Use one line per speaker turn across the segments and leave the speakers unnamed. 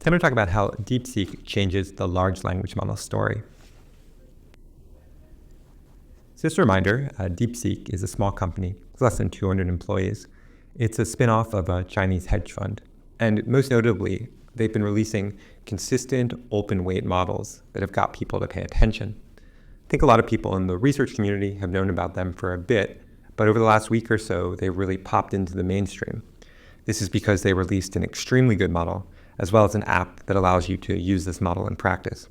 Today I'm going to talk about how DeepSeek changes the large language model story. So just a reminder, DeepSeek is a small company with less than 200 employees. It's a spin-off of a Chinese hedge fund. And most notably, they've been releasing consistent open weight models that have got people to pay attention. I think a lot of people in the research community have known about them for a bit, but over the last week or so, they've really popped into the mainstream. This is because they released an extremely good model, as well as an app that allows you to use this model in practice.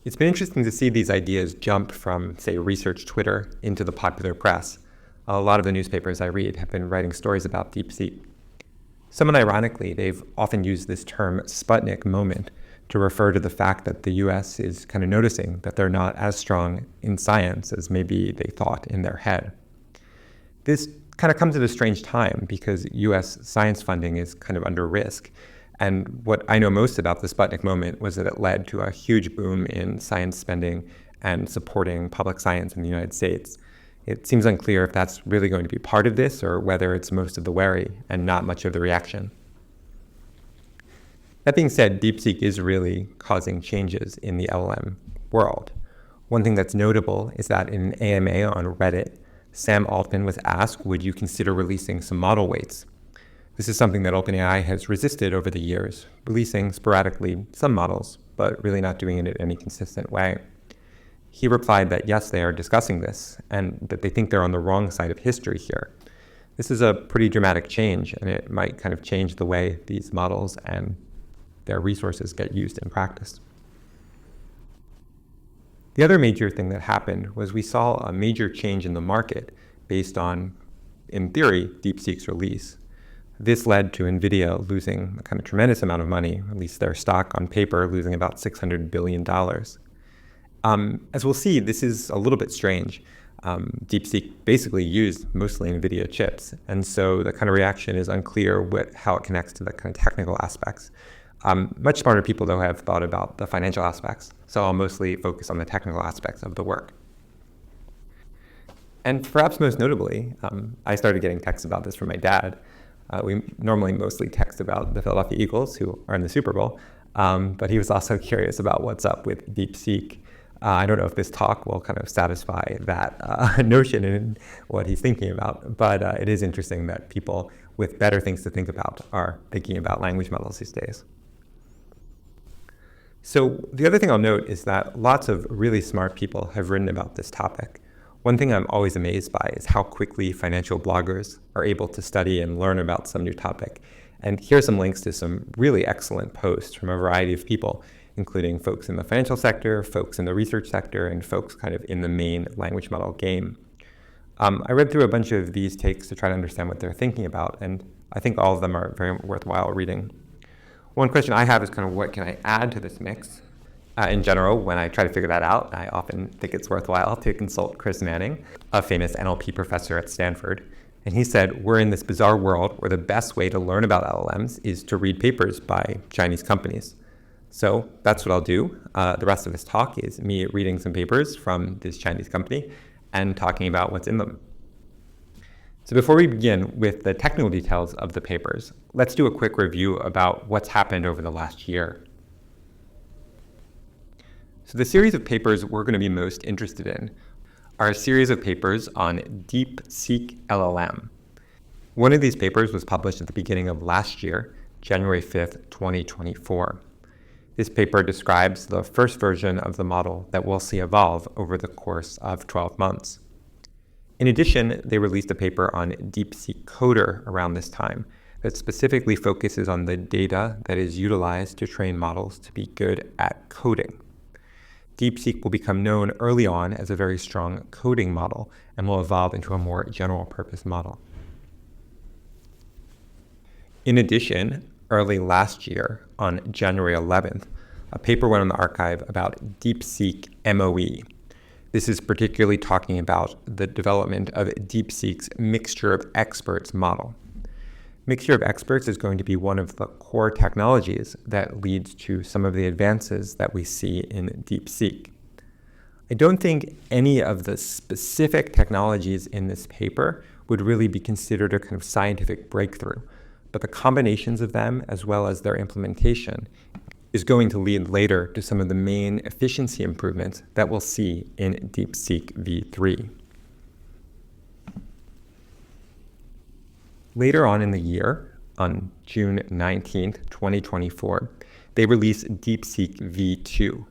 It's been interesting to see these ideas jump from, say, research Twitter into the popular press. A lot of the newspapers I read have been writing stories about DeepSeek. Somewhat ironically, they've often used this term Sputnik moment to refer to the fact that the US is kind of noticing that they're not as strong in science as maybe they thought in their head. This kind of comes at a strange time because US science funding is kind of under risk. And what I know most about the Sputnik moment was that it led to a huge boom in science spending and supporting public science in the United States. It seems unclear if that's really going to be part of this or whether it's most of the worry and not much of the reaction. That being said, DeepSeek is really causing changes in the LLM world. One thing that's notable is that in an AMA on Reddit, Sam Altman was asked, would you consider releasing some model weights? This is something that OpenAI has resisted over the years, releasing sporadically some models, but really not doing it in any consistent way. He replied that yes, they are discussing this, and that they think they're on the wrong side of history here. This is a pretty dramatic change, and it might kind of change the way these models and their resources get used in practice. The other major thing that happened was we saw a major change in the market based on, in theory, DeepSeek's release. This led to NVIDIA losing a kind of tremendous amount of money, at least their stock on paper losing about $600 billion. As we'll see, this is a little bit strange. DeepSeek basically used mostly NVIDIA chips, and so the kind of reaction is unclear how it connects to the kind of technical aspects. Much smarter people, though, have thought about the financial aspects, so I'll mostly focus on the technical aspects of the work. And perhaps most notably, I started getting texts about this from my dad. We normally mostly text about the Philadelphia Eagles, who are in the Super Bowl, but he was also curious about what's up with DeepSeek. I don't know if this talk will kind of satisfy that notion in what he's thinking about, but it is interesting that people with better things to think about are thinking about language models these days. So the other thing I'll note is that lots of really smart people have written about this topic. One thing I'm always amazed by is how quickly financial bloggers are able to study and learn about some new topic. And here are some links to some really excellent posts from a variety of people, including folks in the financial sector, folks in the research sector, and folks kind of in the main language model game. I read through a bunch of these takes to try to understand what they're thinking about, and I think all of them are very worthwhile reading. One question I have is kind of what can I add to this mix? In general, when I try to figure that out, I often think it's worthwhile to consult Chris Manning, a famous NLP professor at Stanford. And he said, we're in this bizarre world where the best way to learn about LLMs is to read papers by Chinese companies. So that's what I'll do. The rest of this talk is me reading some papers from this Chinese company and talking about what's in them. So before we begin with the technical details of the papers, let's do a quick review about what's happened over the last year. So the series of papers we're going to be most interested in are a series of papers on DeepSeek LLM. One of these papers was published at the beginning of last year, January 5th, 2024. This paper describes the first version of the model that we'll see evolve over the course of 12 months. In addition, they released a paper on DeepSeek Coder around this time that specifically focuses on the data that is utilized to train models to be good at coding. DeepSeek will become known early on as a very strong coding model and will evolve into a more general purpose model. In addition, early last year, on January 11th, a paper went on the archive about DeepSeek MOE. This is particularly talking about the development of DeepSeek's Mixture of Experts model. Mixture of Experts is going to be one of the core technologies that leads to some of the advances that we see in DeepSeek. I don't think any of the specific technologies in this paper would really be considered a kind of scientific breakthrough, but the combinations of them, as well as their implementation, is going to lead later to some of the main efficiency improvements that we'll see in DeepSeek V3. Later on in the year, on June 19th, 2024, they released DeepSeek V2.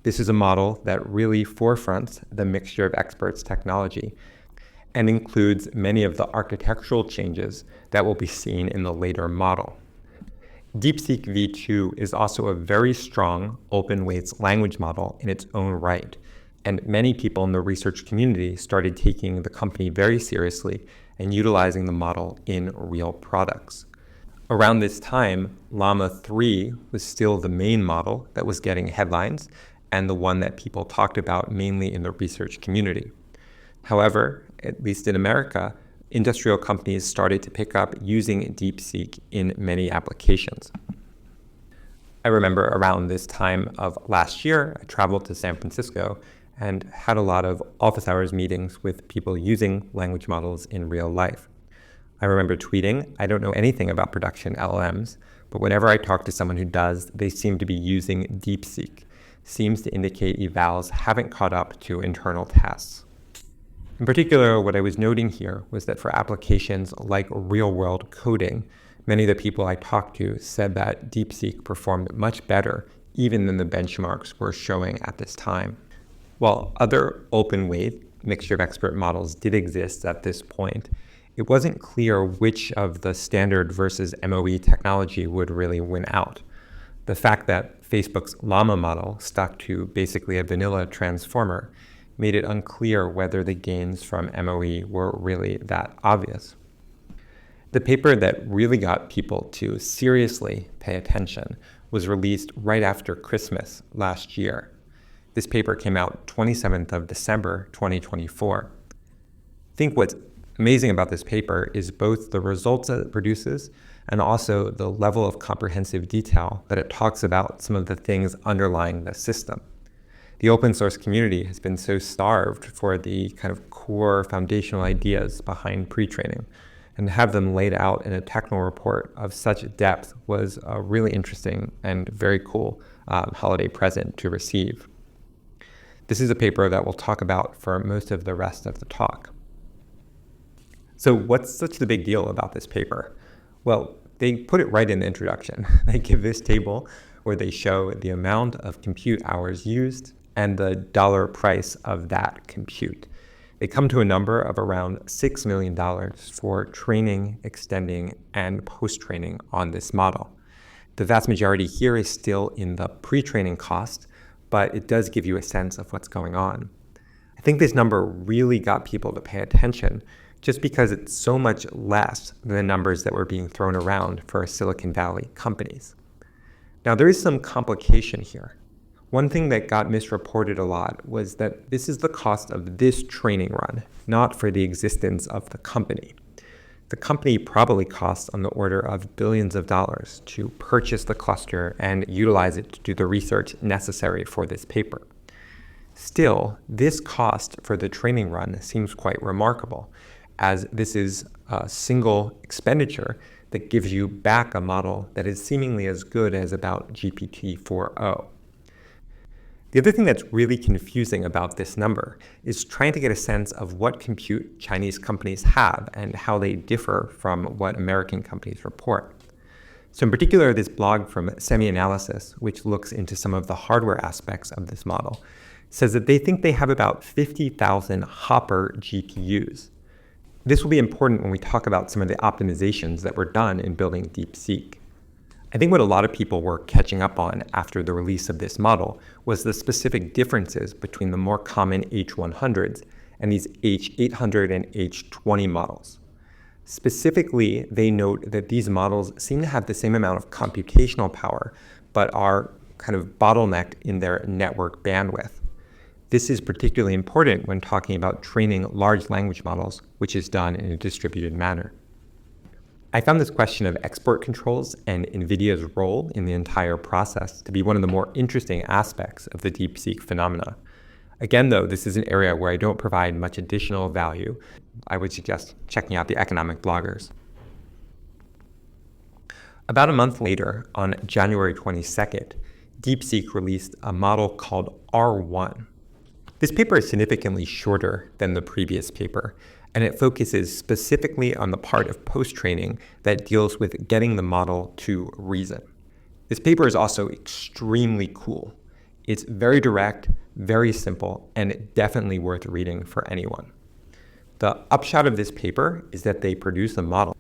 This is a model that really forefronts the mixture of experts technology and includes many of the architectural changes that will be seen in the later model. DeepSeek V2 is also a very strong open weights language model in its own right, and many people in the research community started taking the company very seriously and utilizing the model in real products. Around this time, Llama 3 was still the main model that was getting headlines and the one that people talked about mainly in the research community. However, at least in America, industrial companies started to pick up using DeepSeek in many applications. I remember around this time of last year, I traveled to San Francisco and had a lot of office hours meetings with people using language models in real life. I remember tweeting, I don't know anything about production LLMs, but whenever I talk to someone who does, they seem to be using DeepSeek. Seems to indicate evals haven't caught up to internal tasks. In particular, what I was noting here was that for applications like real-world coding, many of the people I talked to said that DeepSeek performed much better even than the benchmarks were showing at this time. While other open-weight mixture of expert models did exist at this point, it wasn't clear which of the standard versus MOE technology would really win out. The fact that Facebook's Llama model stuck to basically a vanilla transformer made it unclear whether the gains from MOE were really that obvious. The paper that really got people to seriously pay attention was released right after Christmas last year. This paper came out 27th of December, 2024. I think what's amazing about this paper is both the results that it produces and also the level of comprehensive detail that it talks about some of the things underlying the system. The open source community has been so starved for the kind of core foundational ideas behind pre-training, and to have them laid out in a technical report of such depth was a really interesting and very cool holiday present to receive. This is a paper that we'll talk about for most of the rest of the talk. So what's such the big deal about this paper? Well, they put it right in the introduction. They give this table where they show the amount of compute hours used and the dollar price of that compute. They come to a number of around $6 million for training, extending, and post-training on this model. The vast majority here is still in the pre-training cost, but it does give you a sense of what's going on. I think this number really got people to pay attention just because it's so much less than the numbers that were being thrown around for Silicon Valley companies. Now, there is some complication here. One thing that got misreported a lot was that this is the cost of this training run, not for the existence of the company. The company probably costs on the order of billions of dollars to purchase the cluster and utilize it to do the research necessary for this paper. Still, this cost for the training run seems quite remarkable, as this is a single expenditure that gives you back a model that is seemingly as good as about GPT-4o. The other thing that's really confusing about this number is trying to get a sense of what compute Chinese companies have and how they differ from what American companies report. So in particular, this blog from SemiAnalysis, which looks into some of the hardware aspects of this model, says that they think they have about 50,000 Hopper GPUs. This will be important when we talk about some of the optimizations that were done in building DeepSeek. I think what a lot of people were catching up on after the release of this model was the specific differences between the more common H100s and these H800 and H20 models. Specifically, they note that these models seem to have the same amount of computational power, but are kind of bottlenecked in their network bandwidth. This is particularly important when talking about training large language models, which is done in a distributed manner. I found this question of export controls and NVIDIA's role in the entire process to be one of the more interesting aspects of the DeepSeek phenomena. Again, though, this is an area where I don't provide much additional value. I would suggest checking out the economic bloggers. About a month later, on January 22nd, DeepSeek released a model called R1. This paper is significantly shorter than the previous paper, and it focuses specifically on the part of post-training that deals with getting the model to reason. This paper is also extremely cool. It's very direct, very simple, and definitely worth reading for anyone. The upshot of this paper is that they produce a model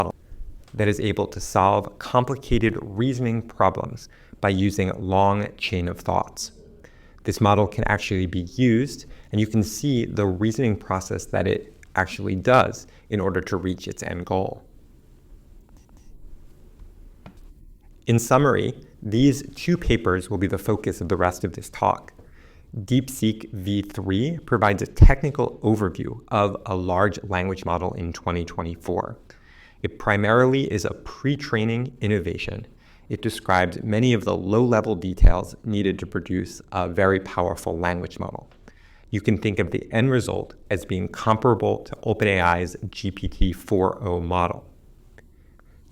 that is able to solve complicated reasoning problems by using long chain of thoughts. This model can actually be used, and you can see the reasoning process that it actually does in order to reach its end goal. In summary, these two papers will be the focus of the rest of this talk. DeepSeek V3 provides a technical overview of a large language model in 2024. It primarily is a pre-training innovation. It describes many of the low-level details needed to produce a very powerful language model. You can think of the end result as being comparable to OpenAI's GPT-4o model.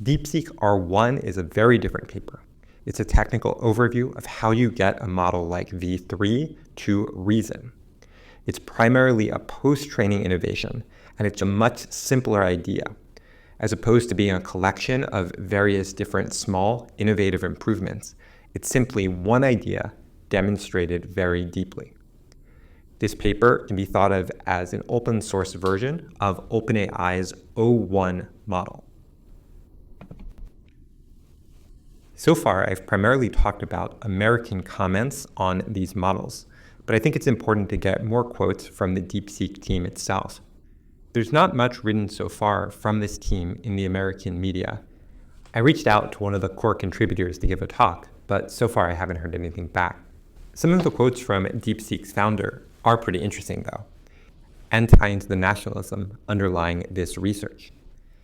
DeepSeek R1 is a very different paper. It's a technical overview of how you get a model like V3 to reason. It's primarily a post-training innovation, and it's a much simpler idea. As opposed to being a collection of various different small, innovative improvements, it's simply one idea demonstrated very deeply. This paper can be thought of as an open source version of OpenAI's O1 model. So far, I've primarily talked about American comments on these models, but I think it's important to get more quotes from the DeepSeek team itself. There's not much written so far from this team in the American media. I reached out to one of the core contributors to give a talk, but so far I haven't heard anything back. Some of the quotes from DeepSeek's founder are pretty interesting though, and tie into the nationalism underlying this research.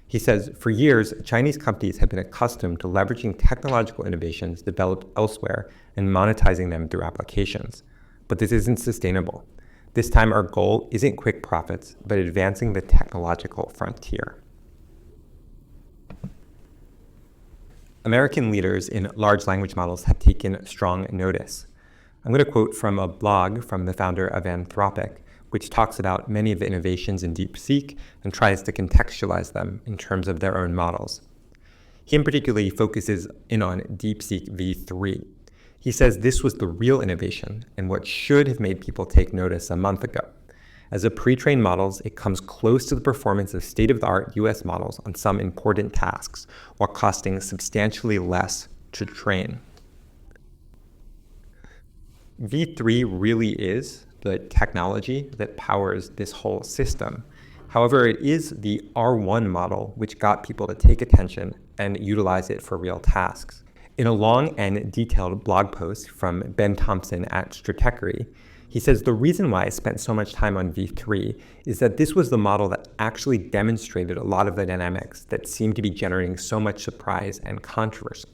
He says, for years, Chinese companies have been accustomed to leveraging technological innovations developed elsewhere and monetizing them through applications. But this isn't sustainable. This time our goal isn't quick profits, but advancing the technological frontier. American leaders in large language models have taken strong notice. I'm going to quote from a blog from the founder of Anthropic, which talks about many of the innovations in DeepSeek and tries to contextualize them in terms of their own models. He in particular focuses in on DeepSeek V3. He says this was the real innovation and what should have made people take notice a month ago. As a pre-trained models, it comes close to the performance of state-of-the-art US models on some important tasks, while costing substantially less to train. V3 really is the technology that powers this whole system. However, it is the R1 model which got people to take attention and utilize it for real tasks. In a long and detailed blog post from Ben Thompson at Stratechery, he says the reason why I spent so much time on V3 is that this was the model that actually demonstrated a lot of the dynamics that seem to be generating so much surprise and controversy.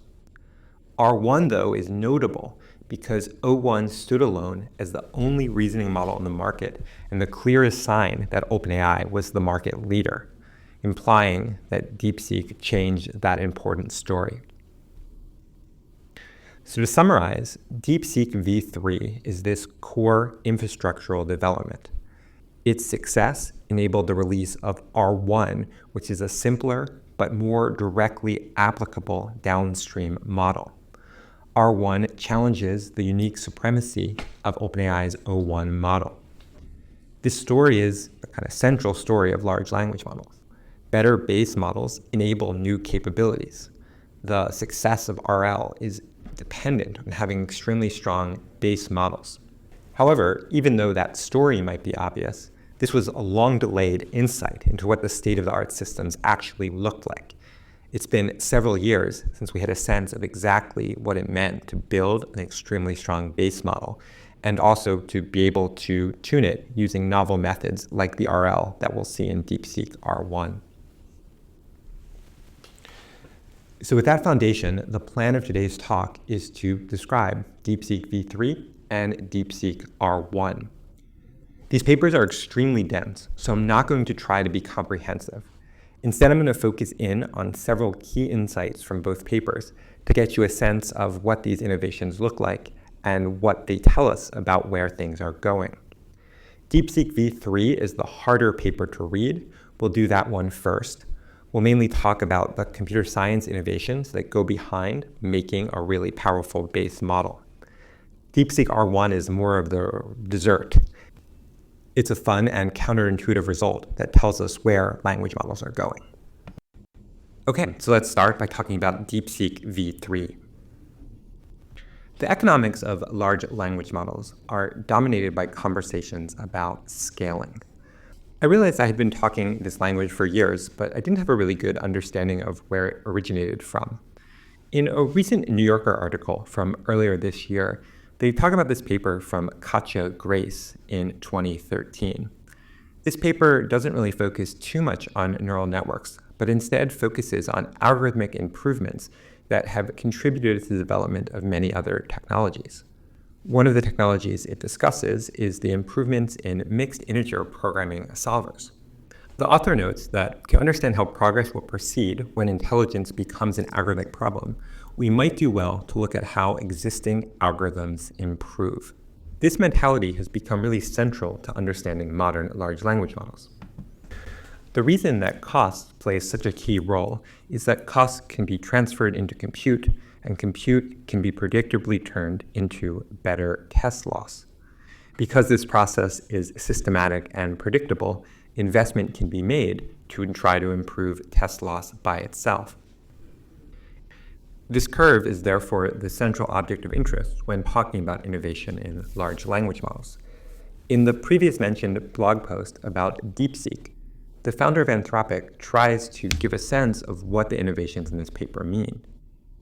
R1, though, is notable because O1 stood alone as the only reasoning model on the market and the clearest sign that OpenAI was the market leader, implying that DeepSeek changed that important story. So to summarize, DeepSeek V3 is this core infrastructural development. Its success enabled the release of R1, which is a simpler but more directly applicable downstream model. R1 challenges the unique supremacy of OpenAI's O1 model. This story is a kind of central story of large language models. Better base models enable new capabilities. The success of RL is dependent on having extremely strong base models. However, even though that story might be obvious, this was a long-delayed insight into what the state-of-the-art systems actually looked like. It's been several years since we had a sense of exactly what it meant to build an extremely strong base model, and also to be able to tune it using novel methods like the RL that we'll see in DeepSeek R1. So with that foundation, the plan of today's talk is to describe DeepSeek V3 and DeepSeek R1. These papers are extremely dense, so I'm not going to try to be comprehensive. Instead, I'm going to focus in on several key insights from both papers to get you a sense of what these innovations look like and what they tell us about where things are going. DeepSeek V3 is the harder paper to read. We'll do that one first. We'll mainly talk about the computer science innovations that go behind making a really powerful base model. DeepSeek R1 is more of the dessert. It's a fun and counterintuitive result that tells us where language models are going. Okay, so let's start by talking about DeepSeek V3. The economics of large language models are dominated by conversations about scaling. I realized I had been talking this language for years, but I didn't have a really good understanding of where it originated from. In a recent New Yorker article from earlier this year, they talk about this paper from Katja Grace in 2013. This paper doesn't really focus too much on neural networks, but instead focuses on algorithmic improvements that have contributed to the development of many other technologies. One of the technologies it discusses is the improvements in mixed integer programming solvers. The author notes that to understand how progress will proceed when intelligence becomes an algorithmic problem, we might do well to look at how existing algorithms improve. This mentality has become really central to understanding modern large language models. The reason that cost plays such a key role is that costs can be transferred into compute, and compute can be predictably turned into better test loss. Because this process is systematic and predictable, investment can be made to try to improve test loss by itself. This curve is therefore the central object of interest when talking about innovation in large language models. In the previous mentioned blog post about DeepSeek, the founder of Anthropic tries to give a sense of what the innovations in this paper mean.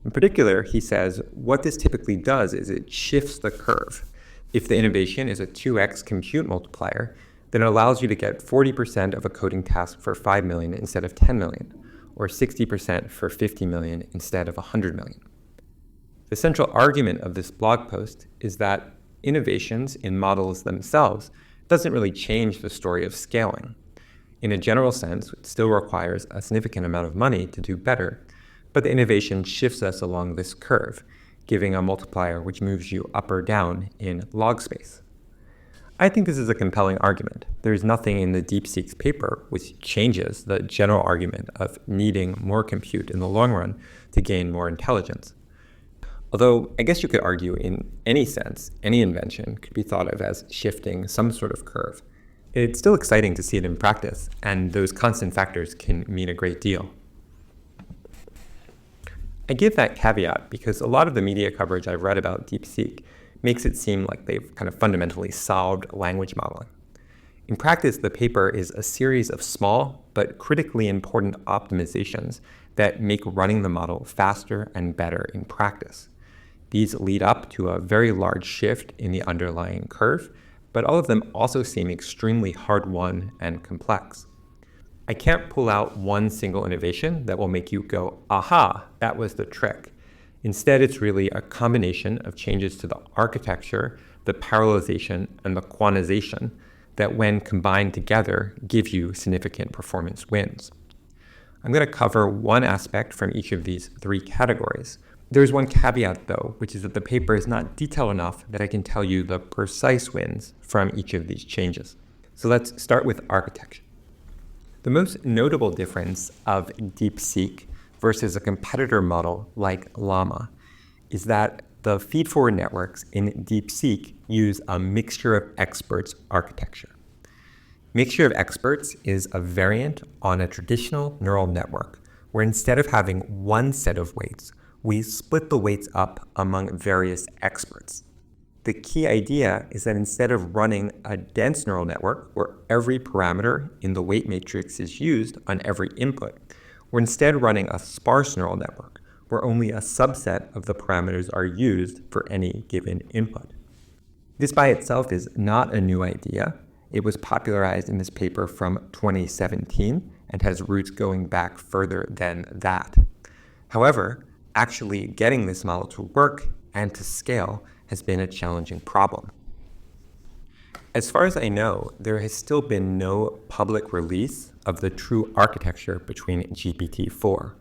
In particular, he says what this typically does is it shifts the curve. If the innovation is a 2x compute multiplier, then it allows you to get 40% of a coding task for 5 million instead of 10 million, or 60% for 50 million instead of 100 million. The central argument of this blog post is that innovations in models themselves doesn't really change the story of scaling. In a general sense, it still requires a significant amount of money to do better, but the innovation shifts us along this curve, giving a multiplier which moves you up or down in log space. I think this is a compelling argument. There's nothing in the DeepSeek's paper which changes the general argument of needing more compute in the long run to gain more intelligence. Although I guess you could argue in any sense, any invention could be thought of as shifting some sort of curve. It's still exciting to see it in practice, and those constant factors can mean a great deal. I give that caveat because a lot of the media coverage I've read about DeepSeek makes it seem like they've kind of fundamentally solved language modeling. In practice, the paper is a series of small but critically important optimizations that make running the model faster and better in practice. These lead up to a very large shift in the underlying curve, but all of them also seem extremely hard-won and complex. I can't pull out one single innovation that will make you go, aha, that was the trick. Instead, it's really a combination of changes to the architecture, the parallelization, and the quantization that, when combined together, give you significant performance wins. I'm going to cover one aspect from each of these three categories. There's one caveat, though, which is that the paper is not detailed enough that I can tell you the precise wins from each of these changes. So let's start with architecture. The most notable difference of DeepSeek versus a competitor model like Llama is that the feed-forward networks in DeepSeek use a mixture of experts architecture. Mixture of experts is a variant on a traditional neural network, where instead of having one set of weights, we split the weights up among various experts. The key idea is that instead of running a dense neural network where every parameter in the weight matrix is used on every input, we're instead running a sparse neural network where only a subset of the parameters are used for any given input. This by itself is not a new idea. It was popularized in this paper from 2017 and has roots going back further than that. However, actually getting this model to work and to scale has been a challenging problem. As far as I know, there has still been no public release of the true architecture between GPT-4.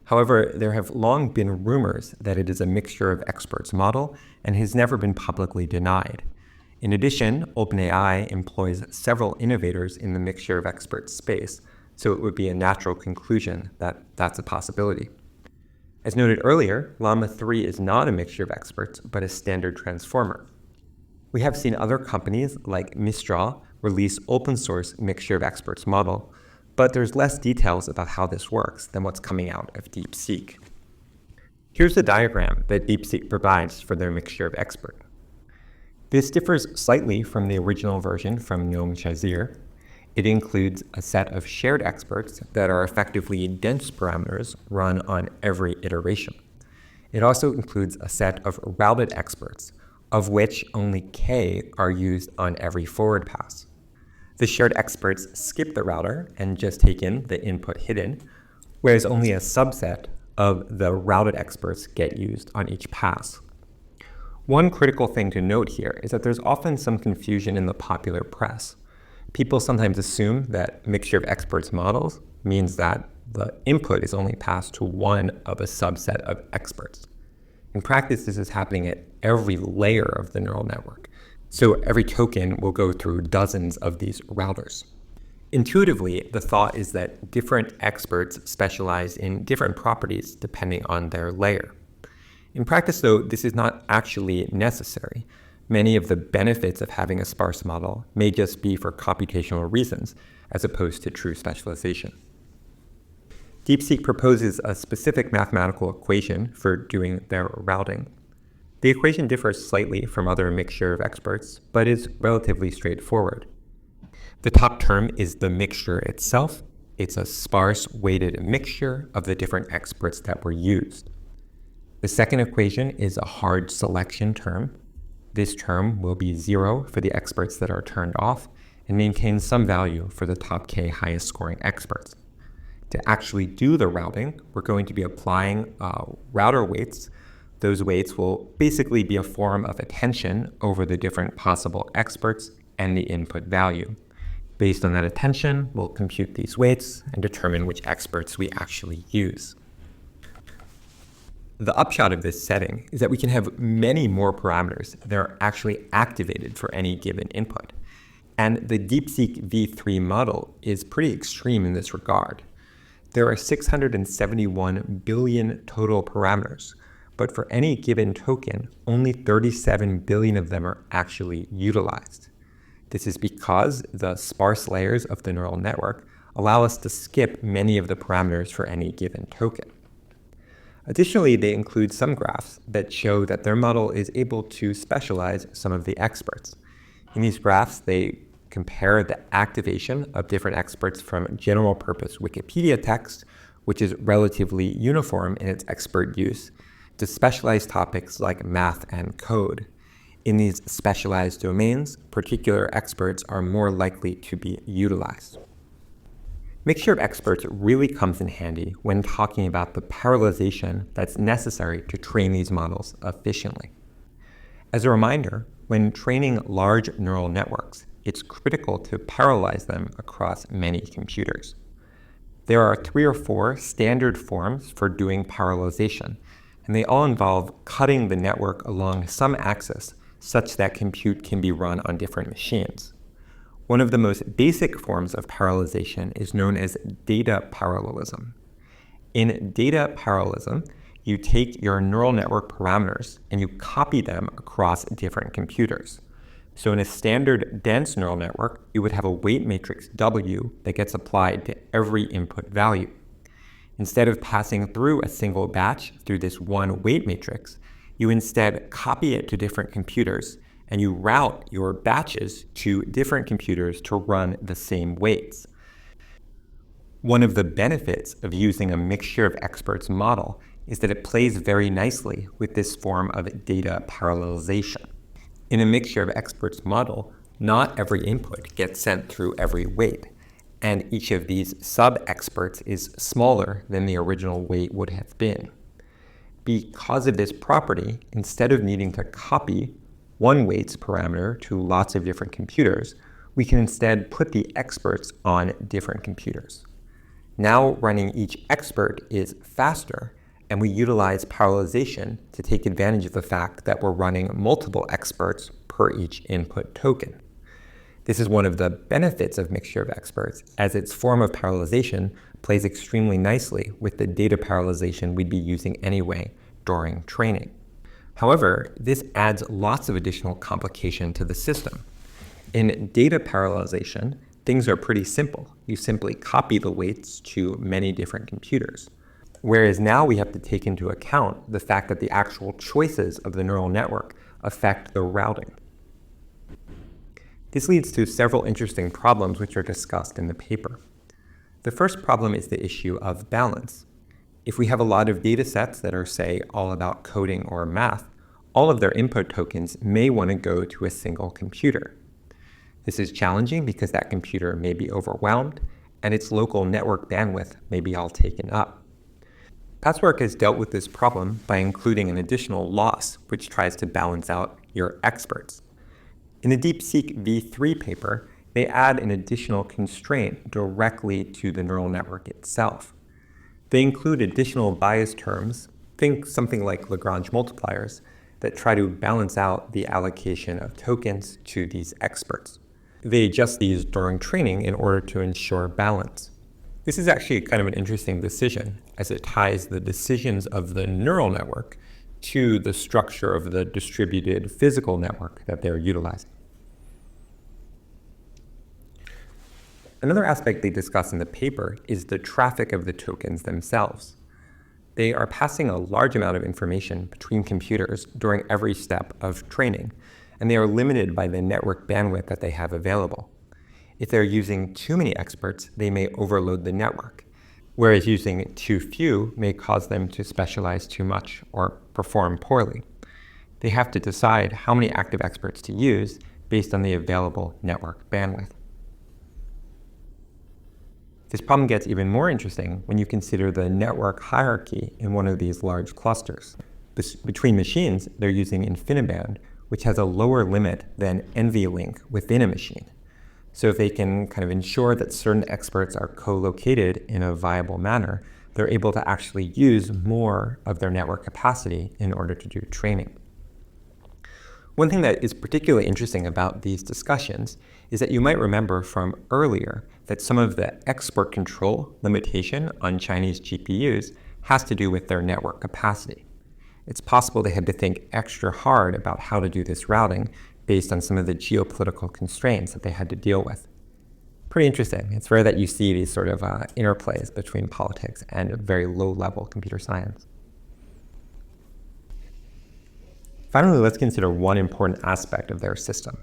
However, there have long been rumors that it is a mixture of experts model and has never been publicly denied. In addition, OpenAI employs several innovators in the mixture of experts space, so it would be a natural conclusion that that's a possibility. As noted earlier, Llama 3 is not a mixture of experts, but a standard transformer. We have seen other companies like Mistral release open source mixture of experts model, but there's less details about how this works than what's coming out of DeepSeek. Here's the diagram that DeepSeek provides for their mixture of expert. This differs slightly from the original version from Noam Chazir. It includes a set of shared experts that are effectively dense parameters run on every iteration. It also includes a set of routed experts, of which only k are used on every forward pass. The shared experts skip the router and just take in the input hidden, whereas only a subset of the routed experts get used on each pass. One critical thing to note here is that there's often some confusion in the popular press. People sometimes assume that mixture of experts models means that the input is only passed to one of a subset of experts. In practice, this is happening at every layer of the neural network. So every token will go through dozens of these routers. Intuitively, the thought is that different experts specialize in different properties depending on their layer. In practice, though, this is not actually necessary. Many of the benefits of having a sparse model may just be for computational reasons, as opposed to true specialization. DeepSeek proposes a specific mathematical equation for doing their routing. The equation differs slightly from other mixture of experts, but is relatively straightforward. The top term is the mixture itself. It's a sparse weighted mixture of the different experts that were used. The second equation is a hard selection term. This term will be 0 for the experts that are turned off and maintain some value for the top k highest scoring experts. To actually do the routing, we're going to be applying router weights. Those weights will basically be a form of attention over the different possible experts and the input value. Based on that attention, we'll compute these weights and determine which experts we actually use. The upshot of this setting is that we can have many more parameters that are actually activated for any given input. And the DeepSeek V3 model is pretty extreme in this regard. There are 671 billion total parameters, but for any given token, only 37 billion of them are actually utilized. This is because the sparse layers of the neural network allow us to skip many of the parameters for any given token. Additionally, they include some graphs that show that their model is able to specialize some of the experts. In these graphs, they compare the activation of different experts from general purpose Wikipedia text, which is relatively uniform in its expert use, to specialized topics like math and code. In these specialized domains, particular experts are more likely to be utilized. Mixture of experts really comes in handy when talking about the parallelization that's necessary to train these models efficiently. As a reminder, when training large neural networks, it's critical to parallelize them across many computers. There are 3 or 4 standard forms for doing parallelization, and they all involve cutting the network along some axis such that compute can be run on different machines. One of the most basic forms of parallelization is known as data parallelism. In data parallelism, you take your neural network parameters and you copy them across different computers. So in a standard dense neural network, you would have a weight matrix W that gets applied to every input value. Instead of passing through a single batch through this one weight matrix, you instead copy it to different computers and you route your batches to different computers to run the same weights. One of the benefits of using a mixture of experts model is that it plays very nicely with this form of data parallelization. In a mixture of experts model, not every input gets sent through every weight, and each of these sub-experts is smaller than the original weight would have been. Because of this property, instead of needing to copy one weight's parameter to lots of different computers, we can instead put the experts on different computers. Now running each expert is faster, and we utilize parallelization to take advantage of the fact that we're running multiple experts per each input token. This is one of the benefits of mixture of experts, as its form of parallelization plays extremely nicely with the data parallelization we'd be using anyway during training. However, this adds lots of additional complication to the system. In data parallelization, things are pretty simple. You simply copy the weights to many different computers. Whereas now we have to take into account the fact that the actual choices of the neural network affect the routing. This leads to several interesting problems which are discussed in the paper. The first problem is the issue of balance. If we have a lot of data sets that are, say, all about coding or math, all of their input tokens may want to go to a single computer. This is challenging because that computer may be overwhelmed and its local network bandwidth may be all taken up. Patchwork has dealt with this problem by including an additional loss which tries to balance out your experts. In the DeepSeek V3 paper, they add an additional constraint directly to the neural network itself. They include additional bias terms, think something like Lagrange multipliers, that try to balance out the allocation of tokens to these experts. They adjust these during training in order to ensure balance. This is actually kind of an interesting decision, as it ties the decisions of the neural network to the structure of the distributed physical network that they're utilizing. Another aspect they discuss in the paper is the traffic of the tokens themselves. They are passing a large amount of information between computers during every step of training, and they are limited by the network bandwidth that they have available. If they're using too many experts, they may overload the network, whereas using too few may cause them to specialize too much or perform poorly. They have to decide how many active experts to use based on the available network bandwidth. This problem gets even more interesting when you consider the network hierarchy in one of these large clusters. Between machines, they're using InfiniBand, which has a lower limit than NVLink within a machine. So if they can kind of ensure that certain experts are co-located in a viable manner, they're able to actually use more of their network capacity in order to do training. One thing that is particularly interesting about these discussions is that you might remember from earlier that some of the expert control limitation on Chinese GPUs has to do with their network capacity. It's possible they had to think extra hard about how to do this routing based on some of the geopolitical constraints that they had to deal with. Pretty interesting. It's rare that you see these sort of interplays between politics and very low-level computer science. Finally, let's consider one important aspect of their system.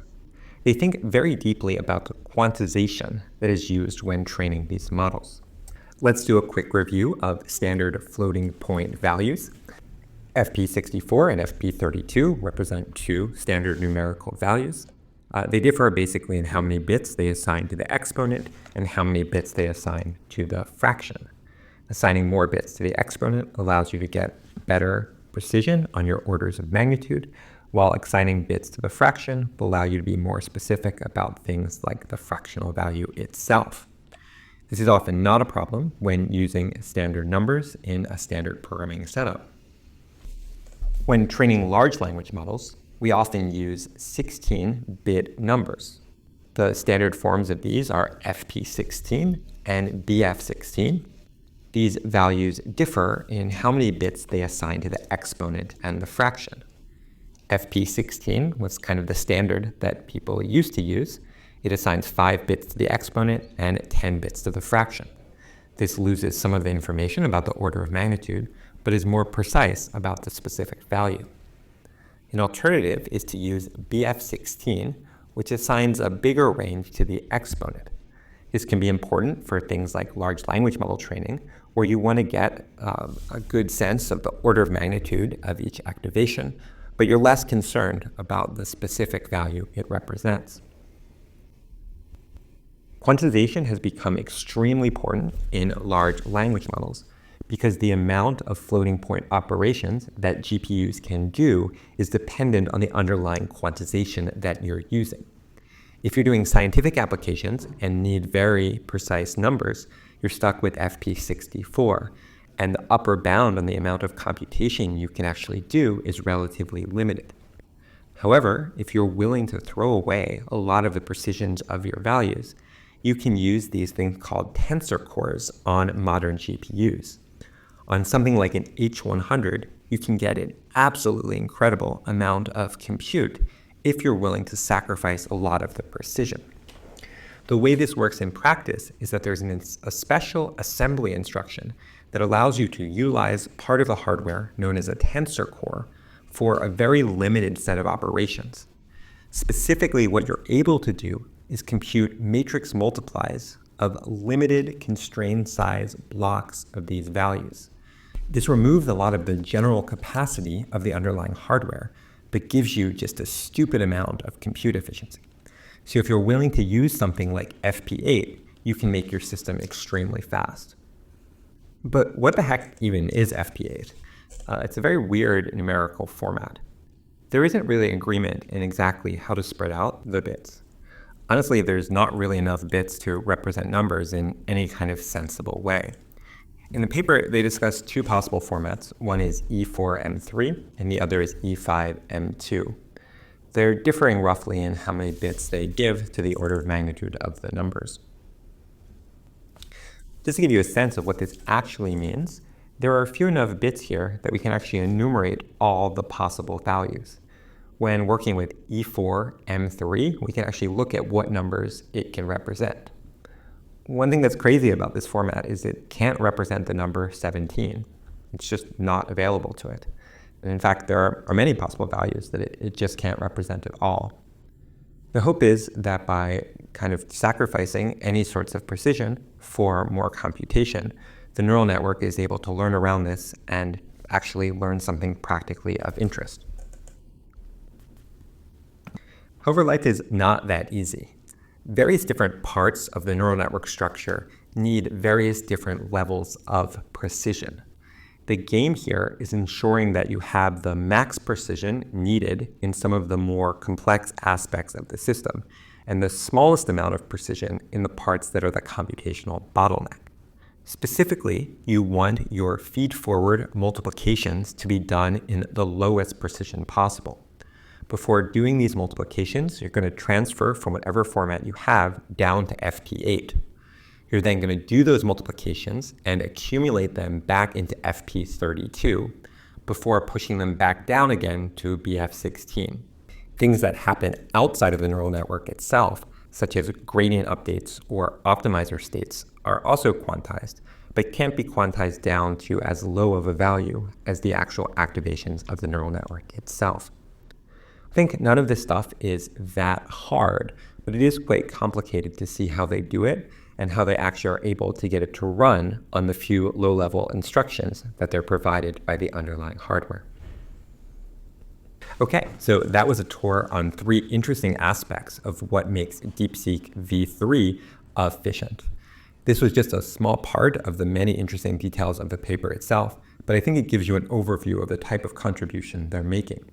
They think very deeply about the quantization that is used when training these models. Let's do a quick review of standard floating point values. FP64 and FP32 represent two standard numerical values. They differ basically in how many bits they assign to the exponent and how many bits they assign to the fraction. Assigning more bits to the exponent allows you to get better precision on your orders of magnitude, while assigning bits to the fraction will allow you to be more specific about things like the fractional value itself. This is often not a problem when using standard numbers in a standard programming setup. When training large language models, we often use 16-bit numbers. The standard forms of these are FP16 and BF16. These values differ in how many bits they assign to the exponent and the fraction. FP16 was kind of the standard that people used to use. It assigns 5 bits to the exponent and 10 bits to the fraction. This loses some of the information about the order of magnitude, but is more precise about the specific value. An alternative is to use BF16, which assigns a bigger range to the exponent. This can be important for things like large language model training, where you want to get a good sense of the order of magnitude of each activation, but you're less concerned about the specific value it represents. Quantization has become extremely important in large language models because the amount of floating point operations that GPUs can do is dependent on the underlying quantization that you're using. If you're doing scientific applications and need very precise numbers, you're stuck with FP64, and the upper bound on the amount of computation you can actually do is relatively limited. However, if you're willing to throw away a lot of the precisions of your values, you can use these things called tensor cores on modern GPUs. On something like an H100, you can get an absolutely incredible amount of compute if you're willing to sacrifice a lot of the precision. The way this works in practice is that there's a special assembly instruction that allows you to utilize part of the hardware known as a tensor core for a very limited set of operations. Specifically, what you're able to do is compute matrix multiplies of limited constrained size blocks of these values. This removes a lot of the general capacity of the underlying hardware, but gives you just a stupid amount of compute efficiency. So if you're willing to use something like FP8, you can make your system extremely fast. But what the heck even is FP8? It's a very weird numerical format. There isn't really agreement in exactly how to spread out the bits. Honestly, there's not really enough bits to represent numbers in any kind of sensible way. In the paper, they discuss two possible formats. One is E4M3, and the other is E5M2. They're differing roughly in how many bits they give to the order of magnitude of the numbers. Just to give you a sense of what this actually means, there are few enough bits here that we can actually enumerate all the possible values. When working with E4M3, we can actually look at what numbers it can represent. One thing that's crazy about this format is it can't represent the number 17. It's just not available to it. And in fact, there are many possible values that it just can't represent at all. The hope is that by kind of sacrificing any sorts of precision for more computation, the neural network is able to learn around this and actually learn something practically of interest. However, life is not that easy. Various different parts of the neural network structure need various different levels of precision. The game here is ensuring that you have the max precision needed in some of the more complex aspects of the system, and the smallest amount of precision in the parts that are the computational bottleneck. Specifically, you want your feed-forward multiplications to be done in the lowest precision possible. Before doing these multiplications, you're going to transfer from whatever format you have down to FP8. You're then going to do those multiplications and accumulate them back into FP32 before pushing them back down again to BF16. Things that happen outside of the neural network itself, such as gradient updates or optimizer states, are also quantized, but can't be quantized down to as low of a value as the actual activations of the neural network itself. I think none of this stuff is that hard, but it is quite complicated to see how they do it and how they actually are able to get it to run on the few low-level instructions that they're provided by the underlying hardware. Okay, so that was a tour on three interesting aspects of what makes DeepSeek V3 efficient. This was just a small part of the many interesting details of the paper itself, but I think it gives you an overview of the type of contribution they're making.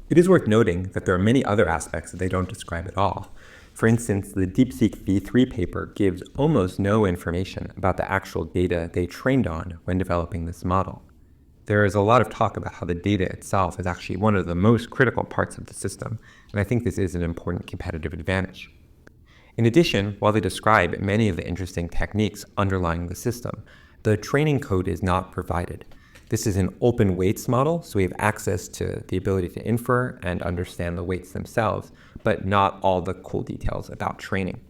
It is worth noting that there are many other aspects that they don't describe at all. For instance, the DeepSeek V3 paper gives almost no information about the actual data they trained on when developing this model. There is a lot of talk about how the data itself is actually one of the most critical parts of the system, and I think this is an important competitive advantage. In addition, while they describe many of the interesting techniques underlying the system, the training code is not provided. This is an open weights model, so we have access to the ability to infer and understand the weights themselves, but not all the cool details about training.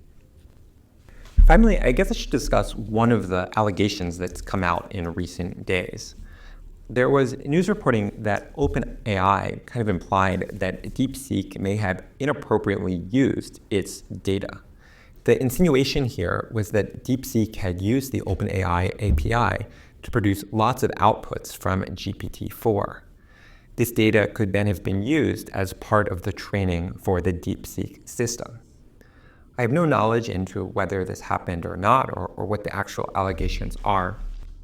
Finally, I guess I should discuss one of the allegations that's come out in recent days. There was news reporting that OpenAI kind of implied that DeepSeek may have inappropriately used its data. The insinuation here was that DeepSeek had used the OpenAI API to produce lots of outputs from GPT-4. This data could then have been used as part of the training for the DeepSeek system. I have no knowledge into whether this happened or not, or what the actual allegations are.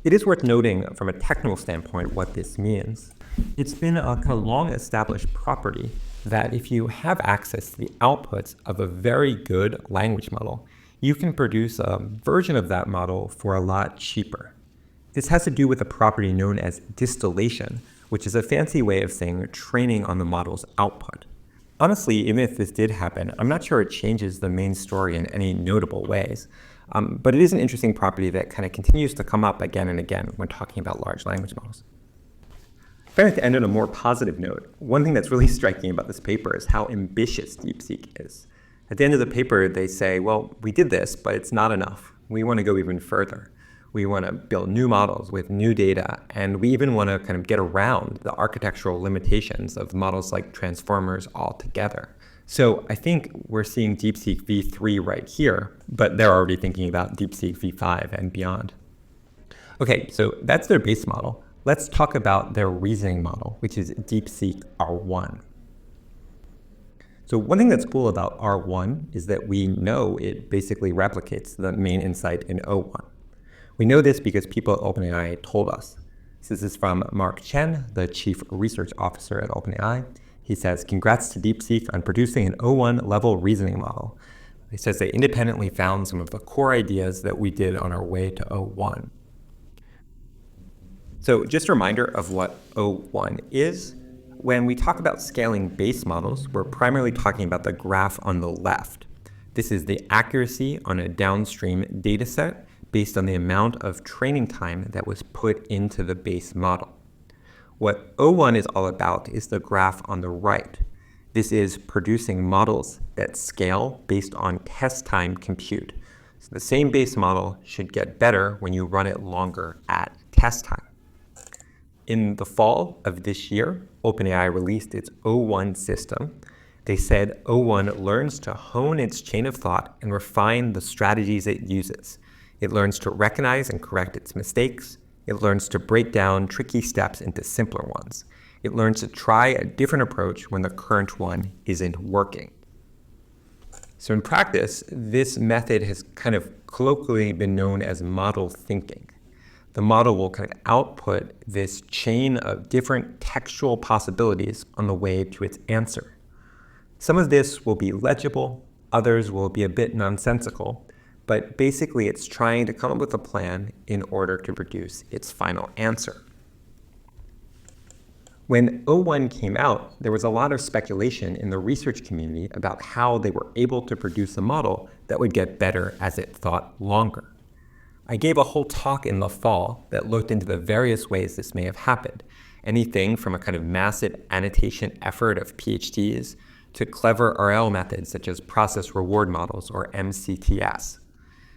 It is worth noting from a technical standpoint what this means. It's been a kind of long-established property that if you have access to the outputs of a very good language model, you can produce a version of that model for a lot cheaper. This has to do with a property known as distillation, which is a fancy way of saying training on the model's output. Honestly, even if this did happen, I'm not sure it changes the main story in any notable ways. But it is an interesting property that kind of continues to come up again and again when talking about large language models. If I were to end on a more positive note, one thing that's really striking about this paper is how ambitious DeepSeek is. At the end of the paper, they say, well, we did this, but it's not enough. We want to go even further. We want to build new models with new data, and we even want to kind of get around the architectural limitations of models like transformers altogether. So I think we're seeing DeepSeek V3 right here, but they're already thinking about DeepSeek V5 and beyond. Okay, so that's their base model. Let's talk about their reasoning model, which is DeepSeek R1. So one thing that's cool about R1 is that we know it basically replicates the main insight in O1. We know this because people at OpenAI told us. This is from Mark Chen, the Chief Research Officer at OpenAI. He says, congrats to DeepSeek on producing an O1 level reasoning model. He says they independently found some of the core ideas that we did on our way to O1. So just a reminder of what O1 is. When we talk about scaling base models, we're primarily talking about the graph on the left. This is the accuracy on a downstream data set based on the amount of training time that was put into the base model. What O1 is all about is the graph on the right. This is producing models that scale based on test time compute. So the same base model should get better when you run it longer at test time. In the fall of this year, OpenAI released its O1 system. They said O1 learns to hone its chain of thought and refine the strategies it uses. It learns to recognize and correct its mistakes. It learns to break down tricky steps into simpler ones. It learns to try a different approach when the current one isn't working. So in practice, this method has kind of colloquially been known as model thinking. The model will kind of output this chain of different textual possibilities on the way to its answer. Some of this will be legible, others will be a bit nonsensical, but basically it's trying to come up with a plan in order to produce its final answer. When O1 came out, there was a lot of speculation in the research community about how they were able to produce a model that would get better as it thought longer. I gave a whole talk in the fall that looked into the various ways this may have happened, anything from a kind of massive annotation effort of PhDs to clever RL methods such as process reward models or MCTS.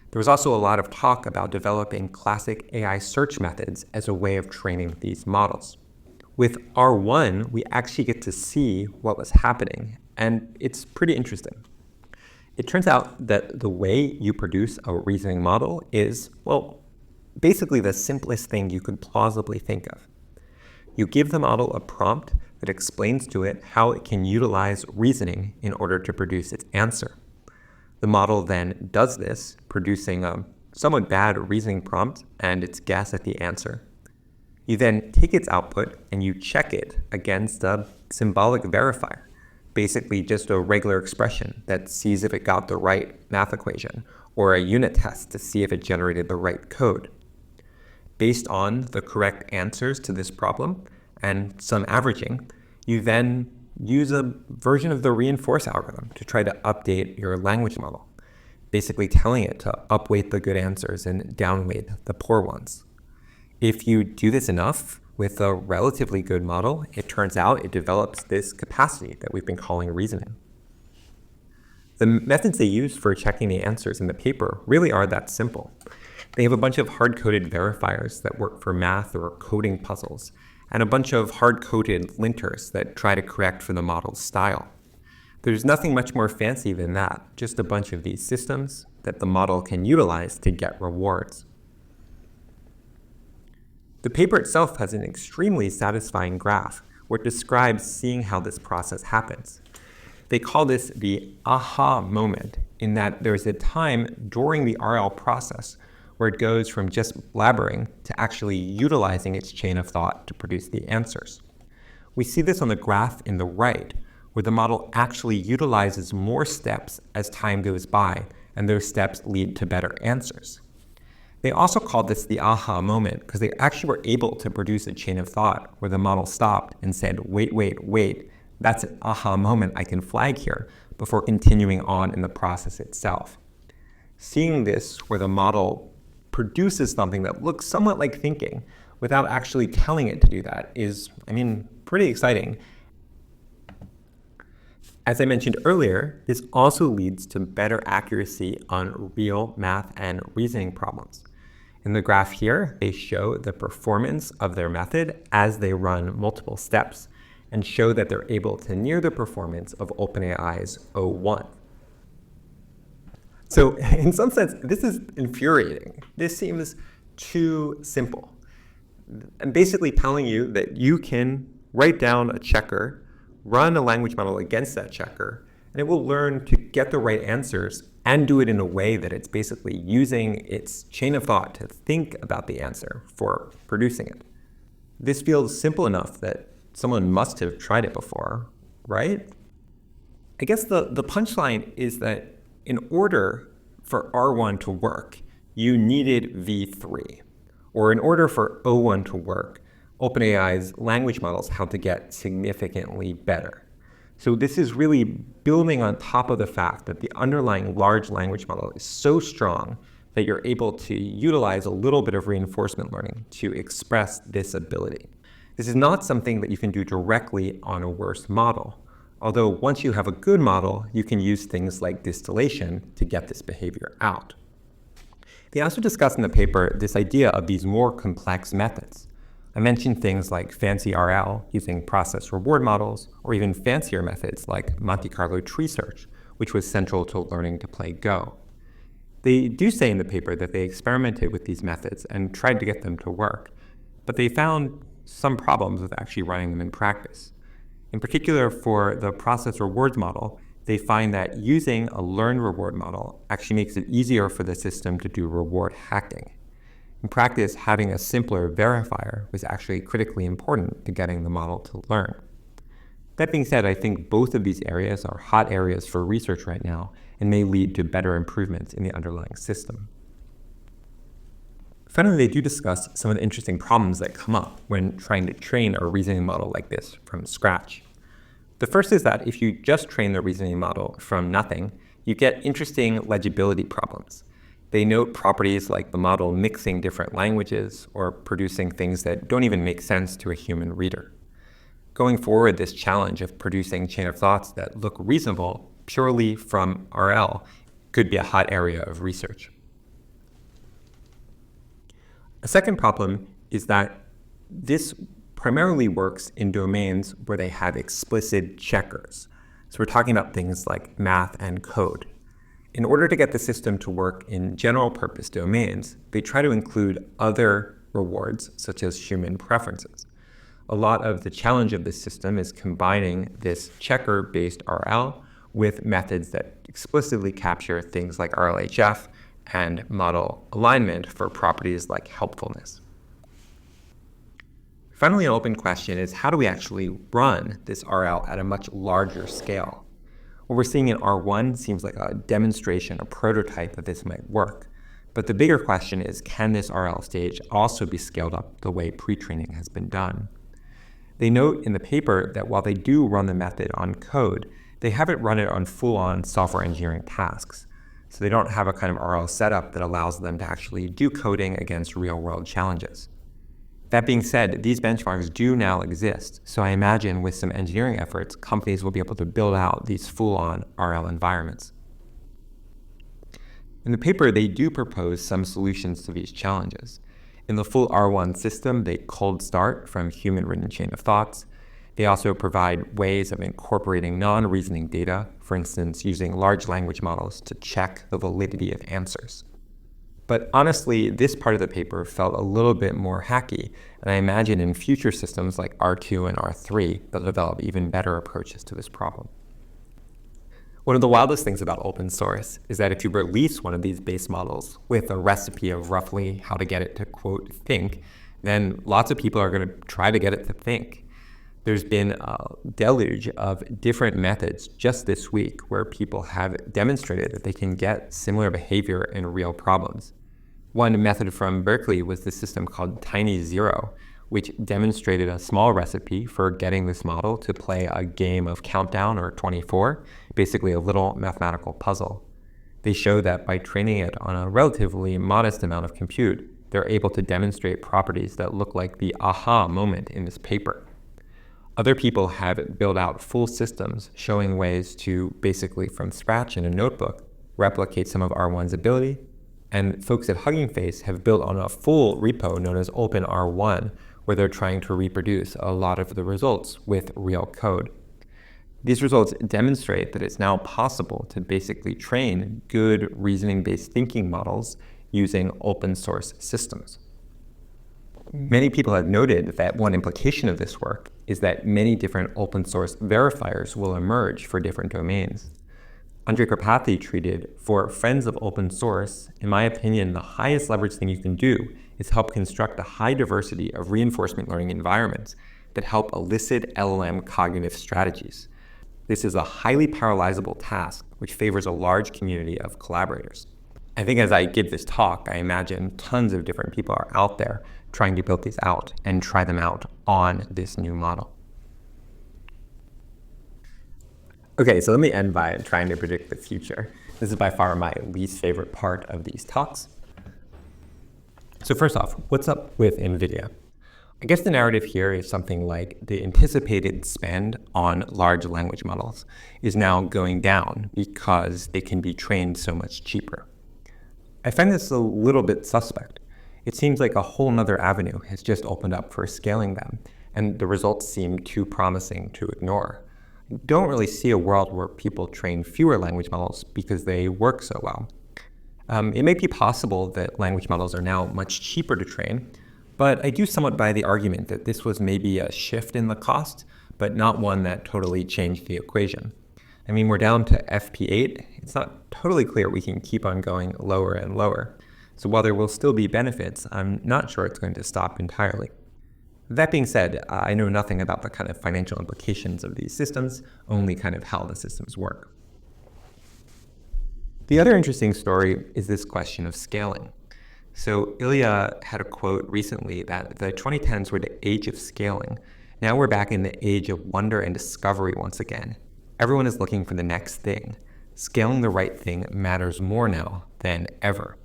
There was also a lot of talk about developing classic AI search methods as a way of training these models. With R1, we actually get to see what was happening, and it's pretty interesting. It turns out that the way you produce a reasoning model is, well, basically the simplest thing you could plausibly think of. You give the model a prompt that explains to it how it can utilize reasoning in order to produce its answer. The model then does this, producing a somewhat bad reasoning prompt and its guess at the answer. You then take its output and you check it against a symbolic verifier, basically just a regular expression that sees if it got the right math equation, or a unit test to see if it generated the right code. Based on the correct answers to this problem and some averaging, you then use a version of the reinforce algorithm to try to update your language model, basically telling it to upweight the good answers and downweight the poor ones. If you do this enough with a relatively good model, it turns out it develops this capacity that we've been calling reasoning. The methods they use for checking the answers in the paper really are that simple. They have a bunch of hard-coded verifiers that work for math or coding puzzles, and a bunch of hard-coded linters that try to correct for the model's style. There's nothing much more fancy than that, just a bunch of these systems that the model can utilize to get rewards. The paper itself has an extremely satisfying graph where it describes seeing how this process happens. They call this the aha moment, in that there's a time during the RL process where it goes from just blabbering to actually utilizing its chain of thought to produce the answers. We see this on the graph in the right, where the model actually utilizes more steps as time goes by and those steps lead to better answers. They also called this the aha moment because they actually were able to produce a chain of thought where the model stopped and said, wait, that's an aha moment I can flag here before continuing on in the process itself. Seeing this where the model produces something that looks somewhat like thinking without actually telling it to do that is, pretty exciting. As I mentioned earlier, this also leads to better accuracy on real math and reasoning problems. In the graph here, they show the performance of their method as they run multiple steps and show that they're able to near the performance of OpenAI's O1. So in some sense, this is infuriating. This seems too simple. I'm basically telling you that you can write down a checker, run a language model against that checker, and it will learn to get the right answers and do it in a way that it's basically using its chain of thought to think about the answer for producing it. This feels simple enough that someone must have tried it before, right? I guess the punchline is that in order for R1 to work, you needed V3. Or in order for O1 to work, OpenAI's language models had to get significantly better. So this is really building on top of the fact that the underlying large language model is so strong that you're able to utilize a little bit of reinforcement learning to express this ability. This is not something that you can do directly on a worse model. Although once you have a good model, you can use things like distillation to get this behavior out. They also discuss in the paper this idea of these more complex methods. I mentioned things like fancy RL using process reward models, or even fancier methods like Monte Carlo tree search, which was central to learning to play Go. They do say in the paper that they experimented with these methods and tried to get them to work, but they found some problems with actually running them in practice. In particular, for the process rewards model, they find that using a learned reward model actually makes it easier for the system to do reward hacking. In practice, having a simpler verifier was actually critically important to getting the model to learn. That being said, I think both of these areas are hot areas for research right now and may lead to better improvements in the underlying system. Finally, they do discuss some of the interesting problems that come up when trying to train a reasoning model like this from scratch. The first is that if you just train the reasoning model from nothing, you get interesting legibility problems. They note properties like the model mixing different languages or producing things that don't even make sense to a human reader. Going forward, this challenge of producing chain of thoughts that look reasonable purely from RL could be a hot area of research. A second problem is that this primarily works in domains where they have explicit checkers. So we're talking about things like math and code. In order to get the system to work in general purpose domains, they try to include other rewards, such as human preferences. A lot of the challenge of this system is combining this checker-based RL with methods that explicitly capture things like RLHF and model alignment for properties like helpfulness. Finally, an open question is how do we actually run this RL at a much larger scale? What we're seeing in R1 seems like a demonstration, a prototype that this might work. But the bigger question is, can this RL stage also be scaled up the way pre-training has been done? They note in the paper that while they do run the method on code, they haven't run it on full-on software engineering tasks. So they don't have a kind of RL setup that allows them to actually do coding against real-world challenges. That being said, these benchmarks do now exist, so I imagine with some engineering efforts, companies will be able to build out these full-on RL environments. In the paper, they do propose some solutions to these challenges. In the full R1 system, they cold start from human-written chain of thoughts. They also provide ways of incorporating non-reasoning data, for instance, using large language models to check the validity of answers. But honestly, this part of the paper felt a little bit more hacky, and I imagine in future systems like R2 and R3, they'll develop even better approaches to this problem. One of the wildest things about open source is that if you release one of these base models with a recipe of roughly how to get it to, quote, think, then lots of people are going to try to get it to think. There's been a deluge of different methods just this week where people have demonstrated that they can get similar behavior in real problems. One method from Berkeley was the system called Tiny Zero, which demonstrated a small recipe for getting this model to play a game of Countdown or 24, basically a little mathematical puzzle. They show that by training it on a relatively modest amount of compute, they're able to demonstrate properties that look like the aha moment in this paper. Other people have built out full systems showing ways to basically from scratch in a notebook replicate some of R1's ability, and folks at Hugging Face have built on a full repo known as Open R1, where they're trying to reproduce a lot of the results with real code. These results demonstrate that it's now possible to basically train good reasoning-based thinking models using open source systems. Many people have noted that one implication of this work is that many different open source verifiers will emerge for different domains. Andrej Karpathy treated, for friends of open source, in my opinion, the highest leverage thing you can do is help construct a high diversity of reinforcement learning environments that help elicit LLM cognitive strategies. This is a highly parallelizable task which favors a large community of collaborators. I think as I give this talk, I imagine tons of different people are out there trying to build these out and try them out on this new model. Okay, so let me end by trying to predict the future. This is by far my least favorite part of these talks. So first off, what's up with NVIDIA? I guess the narrative here is something like the anticipated spend on large language models is now going down because they can be trained so much cheaper. I find this a little bit suspect. It seems like a whole nother avenue has just opened up for scaling them, and the results seem too promising to ignore. I don't really see a world where people train fewer language models because they work so well. It may be possible that language models are now much cheaper to train, but I do somewhat buy the argument that this was maybe a shift in the cost, but not one that totally changed the equation. I mean, we're down to FP8. It's not totally clear we can keep on going lower and lower. So while there will still be benefits, I'm not sure it's going to stop entirely. That being said, I know nothing about the kind of financial implications of these systems, only kind of how the systems work. The other interesting story is this question of scaling. So Ilya had a quote recently that the 2010s were the age of scaling. Now we're back in the age of wonder and discovery once again. Everyone is looking for the next thing. Scaling the right thing matters more now than ever.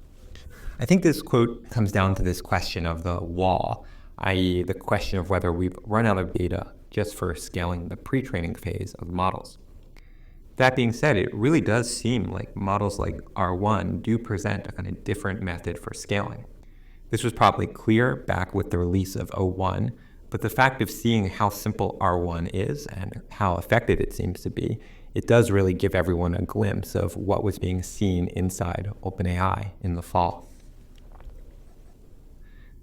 I think this quote comes down to this question of the wall, i.e. the question of whether we've run out of data just for scaling the pre-training phase of models. That being said, it really does seem like models like R1 do present a kind of different method for scaling. This was probably clear back with the release of O1, but the fact of seeing how simple R1 is and how effective it seems to be, it does really give everyone a glimpse of what was being seen inside OpenAI in the fall.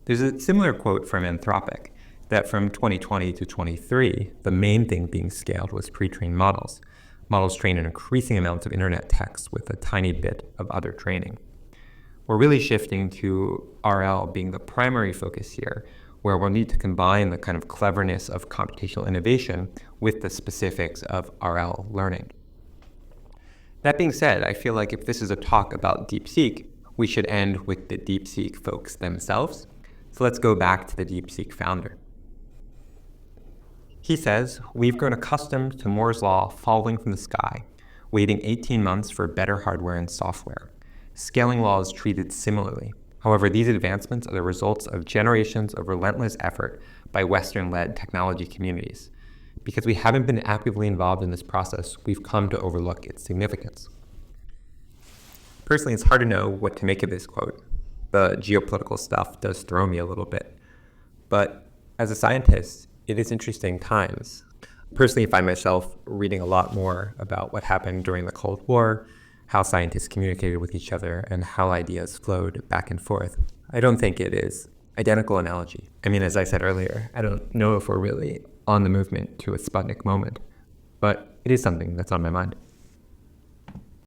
There's a similar quote from Anthropic that from 2020 to 23, the main thing being scaled was pre-trained models. Models train in increasing amounts of internet text with a tiny bit of other training. We're really shifting to RL being the primary focus here, where we'll need to combine the kind of cleverness of computational innovation with the specifics of RL learning. That being said, I feel like if this is a talk about DeepSeek, we should end with the DeepSeek folks themselves. So let's go back to the DeepSeek founder. He says, "We've grown accustomed to Moore's law falling from the sky, waiting 18 months for better hardware and software. Scaling law is treated similarly. However, these advancements are the results of generations of relentless effort by Western-led technology communities. Because we haven't been actively involved in this process, we've come to overlook its significance." Personally, it's hard to know what to make of this quote. The geopolitical stuff does throw me a little bit. But as a scientist, it is interesting times. Personally, I find myself reading a lot more about what happened during the Cold War, how scientists communicated with each other, and how ideas flowed back and forth. I don't think it is identical analogy. I mean, as I said earlier, I don't know if we're really on the movement to a Sputnik moment, but it is something that's on my mind.